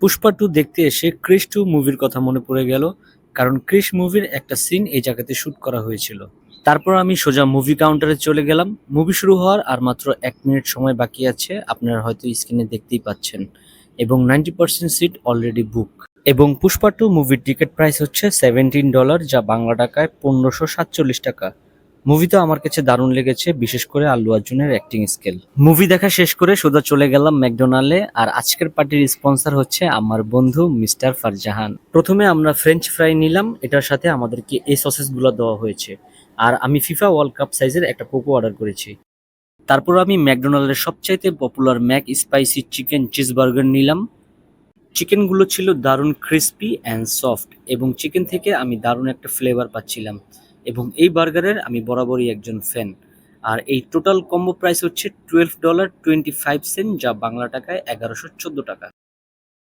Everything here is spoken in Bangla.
পুষ্পা টু দেখতে এসে ক্রিশ টু মুভির কথা মনে পড়ে গেল, কারণ ক্রিশ মুভির একটা সিন এই জায়গাতে শুট করা হয়েছিল। তারপর আমি সোজা মুভি কাউন্টারে চলে গেলাম। মুভি শুরু হওয়ার আর মাত্র 1 মিনিট সময় বাকি আছে, আপনারা হয়তো স্ক্রিনে দেখতেই পাচ্ছেন, এবং 90% সিট অলরেডি বুক। এবং পুষ্পা টু মুভির টিকিট প্রাইস হচ্ছে $17, যা বাংলা টাকায় 1547 টাকা। মুভি তো আমার কাছে দারুণ লেগেছে, বিশেষ করে আল্লু অর্জুনের অ্যাক্টিং স্কিল। মুভি দেখা শেষ করে সোজা চলে গেলাম ম্যাকডোনাল্ডে, আর আজকের পার্টির স্পন্সর হচ্ছে আমার বন্ধু মিস্টার ফারজাহান। প্রথমে আমরা ফ্রেঞ্চ ফ্রাই নিলাম, এটার সাথে আমাদেরকে এই সসেসগুলো দেওয়া হয়েছে। আর আমি ফিফা ওয়ার্ল্ড কাপ সাইজের একটা কোকো অর্ডার করেছি। তারপর আমি ম্যাকডোনাল্ডের সবচাইতে popular Mac spicy chicken cheese burger নিলাম। চিকেনগুলো ছিল দারুণ ক্রিস্পি অ্যান্ড সফট, এবং চিকেন থেকে আমি দারুণ একটা ফ্লেভার পাচ্ছিলাম। এবং এই বার্গারের আমি বরাবরই একজন ফ্যান। আর এই টোটাল কম্বো প্রাইস হচ্ছে $12.25, যা বাংলা টাকায় 1114 টাকা।